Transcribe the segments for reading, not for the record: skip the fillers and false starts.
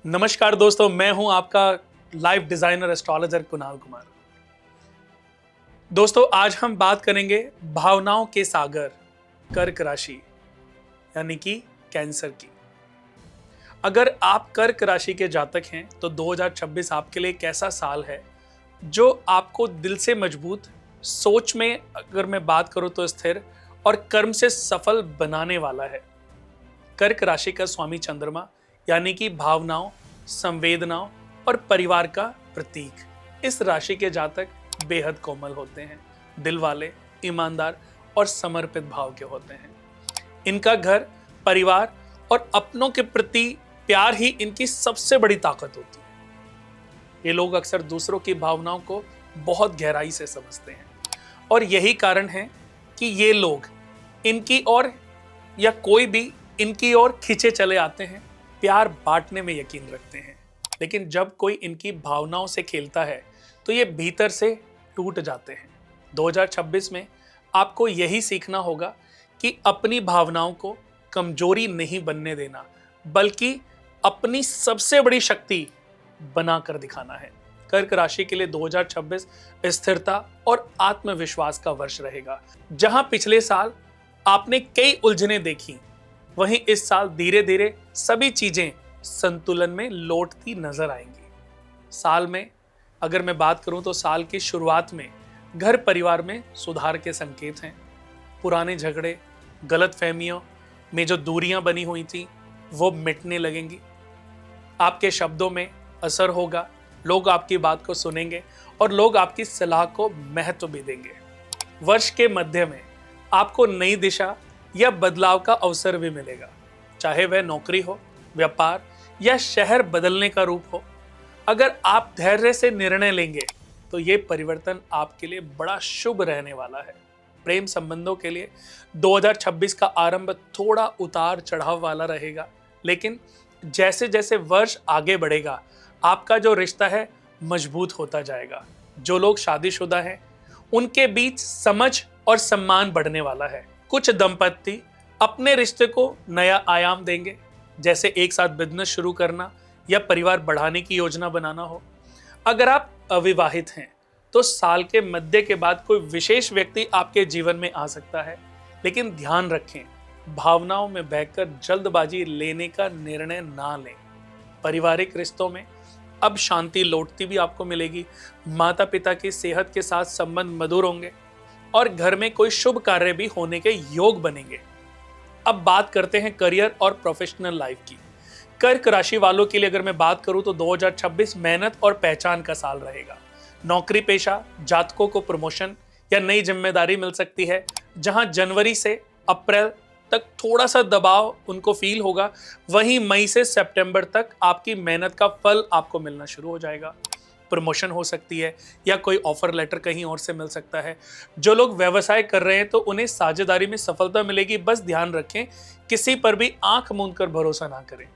नमस्कार दोस्तों, मैं हूं आपका life designer astrologer Kunal Kumar. दोस्तों, आज हम बात करेंगे भावनाओं के सागर कर्क राशि यानी कि कैंसर की। अगर आप कर्क राशि के जातक हैं तो 2026 आपके लिए एक ऐसा साल है जो आपको दिल से मजबूत, सोच में अगर मैं बात करूं तो स्थिर और कर्म से सफल बनाने वाला है। कर्क राशि का स्वामी चंद्रमा यानी कि भावनाओं, संवेदनाओं और परिवार का प्रतीक। इस राशि के जातक बेहद कोमल होते हैं, दिल वाले, ईमानदार और समर्पित भाव के होते हैं। इनका घर, परिवार और अपनों के प्रति प्यार ही इनकी सबसे बड़ी ताकत होती है। ये लोग अक्सर दूसरों की भावनाओं को बहुत गहराई से समझते हैं और यही कारण है कि ये लोग इनकी ओर या कोई भी इनकी ओर खींचे चले आते हैं, प्यार बांटने में यकीन रखते हैं। लेकिन जब कोई इनकी भावनाओं से खेलता है तो ये भीतर से टूट जाते हैं। 2026 में आपको यही सीखना होगा कि अपनी भावनाओं को कमजोरी नहीं बनने देना, बल्कि अपनी सबसे बड़ी शक्ति बनाकर दिखाना है। कर्क राशि के लिए 2026 स्थिरता और आत्मविश्वास का वर्ष रहेगा। जहां पिछले साल आपने कई उलझनें देखी, वहीं इस साल धीरे धीरे सभी चीजें संतुलन में लौटती नजर आएंगी। साल में अगर मैं बात करूं तो साल की शुरुआत में घर परिवार में सुधार के संकेत हैं। पुराने झगड़े, गलतफहमियों में जो दूरियां बनी हुई थी वो मिटने लगेंगी। आपके शब्दों में असर होगा, लोग आपकी बात को सुनेंगे और लोग आपकी सलाह को महत्व भी देंगे। वर्ष के मध्य में आपको नई दिशा या बदलाव का अवसर भी मिलेगा, चाहे वह नौकरी हो, व्यापार या शहर बदलने का रूप हो। अगर आप धैर्य से निर्णय लेंगे तो ये परिवर्तन आपके लिए बड़ा शुभ रहने वाला है। प्रेम संबंधों के लिए 2026 का आरंभ थोड़ा उतार चढ़ाव वाला रहेगा, लेकिन जैसे जैसे वर्ष आगे बढ़ेगा आपका जो रिश्ता है मजबूत होता जाएगा। जो लोग शादीशुदा हैं उनके बीच समझ और सम्मान बढ़ने वाला है। कुछ दंपत्ति अपने रिश्ते को नया आयाम देंगे, जैसे एक साथ बिजनेस शुरू करना या परिवार बढ़ाने की योजना बनाना हो। अगर आप अविवाहित हैं तो साल के मध्य के बाद कोई विशेष व्यक्ति आपके जीवन में आ सकता है, लेकिन ध्यान रखें, भावनाओं में बहकर जल्दबाजी लेने का निर्णय ना लें। पारिवारिक रिश्तों में अब शांति लौटती भी आपको मिलेगी। माता पिता की सेहत के साथ संबंध मधुर होंगे और घर में कोई शुभ कार्य भी होने के योग बनेंगे। अब बात करते हैं करियर और प्रोफेशनल लाइफ की। कर्क राशि वालों के लिए अगर मैं बात करूं तो 2026 मेहनत और पहचान का साल रहेगा। नौकरी पेशा जातकों को प्रमोशन या नई जिम्मेदारी मिल सकती है। जहां जनवरी से अप्रैल तक थोड़ा सा दबाव उनको फील होगा, वहीं मई से सितंबर तक आपकी मेहनत का फल आपको मिलना शुरू हो जाएगा। प्रमोशन हो सकती है या कोई ऑफर लेटर कहीं और से मिल सकता है। जो लोग व्यवसाय कर रहे हैं तो उन्हें साझेदारी में सफलता मिलेगी। बस ध्यान रखें, किसी पर भी आंख मूंद कर भरोसा ना करें।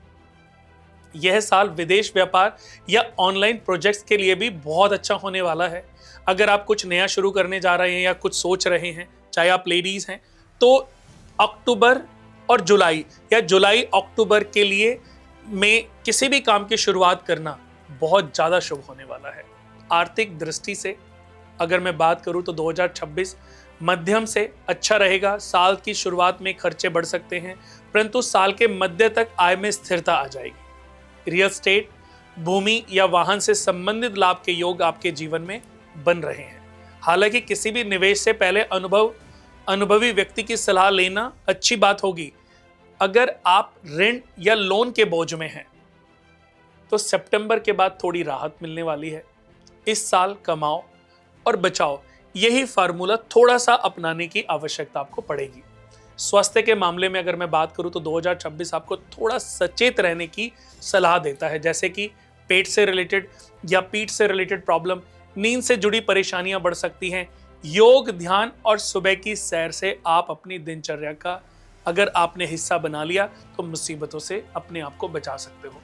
यह साल विदेश व्यापार या ऑनलाइन प्रोजेक्ट्स के लिए भी बहुत अच्छा होने वाला है। अगर आप कुछ नया शुरू करने जा रहे हैं या कुछ सोच रहे हैं, चाहे आप लेडीज हैं, तो अक्टूबर और जुलाई या जुलाई अक्टूबर के लिए में किसी भी काम की शुरुआत करना बहुत ज्यादा शुभ होने वाला है। आर्थिक दृष्टि से अगर मैं बात करूं तो 2026 मध्यम से अच्छा रहेगा। साल की शुरुआत में खर्चे बढ़ सकते हैं, परंतु साल के मध्य तक आय में स्थिरता आ जाएगी। रियल एस्टेट, भूमि या वाहन से संबंधित लाभ के योग आपके जीवन में बन रहे हैं। हालांकि किसी भी निवेश से पहले अनुभवी व्यक्ति की सलाह लेना अच्छी बात होगी। अगर आप ऋण या लोन के बोझ में हैं तो सितंबर के बाद थोड़ी राहत मिलने वाली है। इस साल कमाओ और बचाओ, यही फार्मूला थोड़ा सा अपनाने की आवश्यकता आपको पड़ेगी। स्वास्थ्य के मामले में अगर मैं बात करूं तो 2026 आपको थोड़ा सचेत रहने की सलाह देता है, जैसे कि पेट से रिलेटेड या पीठ से रिलेटेड प्रॉब्लम, नींद से जुड़ी परेशानियां बढ़ सकती हैं। योग, ध्यान और सुबह की सैर से आप अपनी दिनचर्या का अगर आपने हिस्सा बना लिया तो मुसीबतों से अपने आप को बचा सकते हो।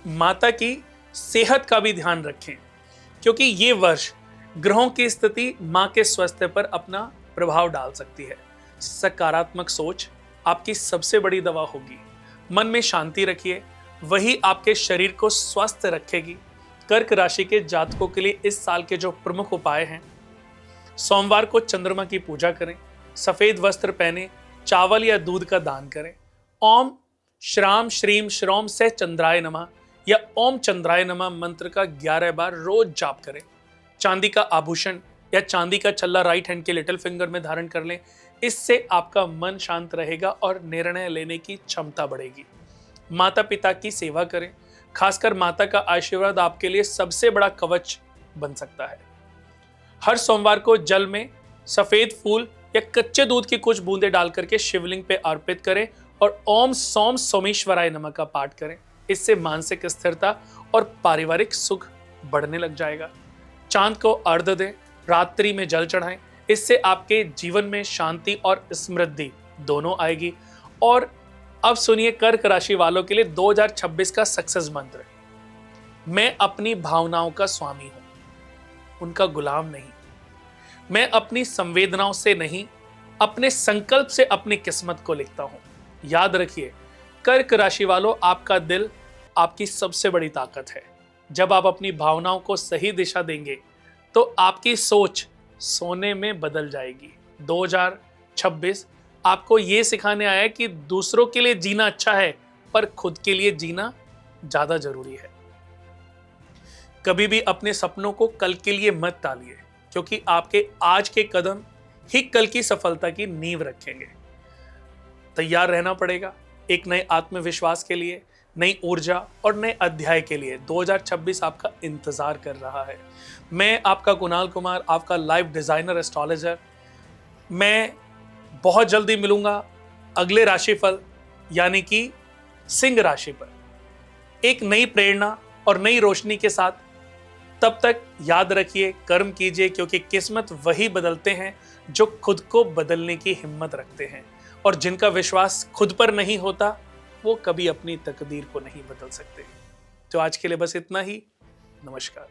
माता की सेहत का भी ध्यान रखें, क्योंकि ये वर्ष ग्रहों की स्थिति मां के स्वास्थ्य पर अपना प्रभाव डाल सकती है। सकारात्मक सोच आपकी सबसे बड़ी दवा होगी। मन में शांति रखिए, वही आपके शरीर को स्वस्थ रखेगी। कर्क राशि के जातकों के लिए इस साल के जो प्रमुख उपाय हैं, सोमवार को चंद्रमा की पूजा करें, सफेद वस्त्र पहने, चावल या दूध का दान करें, ओम श्राम श्रीम श्रोम से चंद्राय नमः या ओम चंद्राय नमः मंत्र का 11 बार रोज जाप करें। चांदी का आभूषण या चांदी का छल्ला राइट हैंड के लिटिल फिंगर में धारण कर लें। इससे आपका मन शांत रहेगा और निर्णय लेने की क्षमता बढ़ेगी। माता पिता की सेवा करें, खासकर माता का आशीर्वाद आपके लिए सबसे बड़ा कवच बन सकता है। हर सोमवार को जल में सफेद फूल या कच्चे दूध की कुछ बूंदें डाल करके शिवलिंग पे अर्पित करें और ओम सोम सोमेश्वराय नमः का पाठ करें। इससे मानसिक स्थिरता और पारिवारिक सुख बढ़ने लग जाएगा। चांद को अर्घ्य दें, रात्रि में जल चढ़ाएं। इससे आपके जीवन में शांति और समृद्धि दोनों आएगी। और अब सुनिए कर्क राशि वालों के लिए 2026 का सक्सेस मंत्र। मैं अपनी भावनाओं का स्वामी हूं, उनका गुलाम नहीं। मैं अपनी संवेदनाओं से नहीं, अपने संकल्प से अपनी किस्मत को लिखता हूं। याद रखिए कर्क राशि वालों, आपका दिल आपकी सबसे बड़ी ताकत है। जब आप अपनी भावनाओं को सही दिशा देंगे तो आपकी सोच सोने में बदल जाएगी। 2026 आपको ये सिखाने आया है कि दूसरों के लिए जीना अच्छा है, पर खुद के लिए जीना ज्यादा जरूरी है। कभी भी अपने सपनों को कल के लिए मत टालिए, क्योंकि आपके आज के कदम ही कल की सफलता की नींव रखेंगे। तैयार रहना पड़ेगा एक नए आत्मविश्वास के लिए, नई ऊर्जा और नए अध्याय के लिए। 2026 आपका इंतजार कर रहा है। मैं आपका कुणाल कुमार, आपका लाइव डिजाइनर एस्ट्रोलॉजर। मैं बहुत जल्दी मिलूंगा अगले राशिफल यानी कि सिंह राशि पर एक नई प्रेरणा और नई रोशनी के साथ। तब तक याद रखिए, कर्म कीजिए, क्योंकि किस्मत वही बदलते हैं जो खुद को बदलने की हिम्मत रखते हैं, और जिनका विश्वास खुद पर नहीं होता वो कभी अपनी तकदीर को नहीं बदल सकते। तो आज के लिए बस इतना ही। नमस्कार।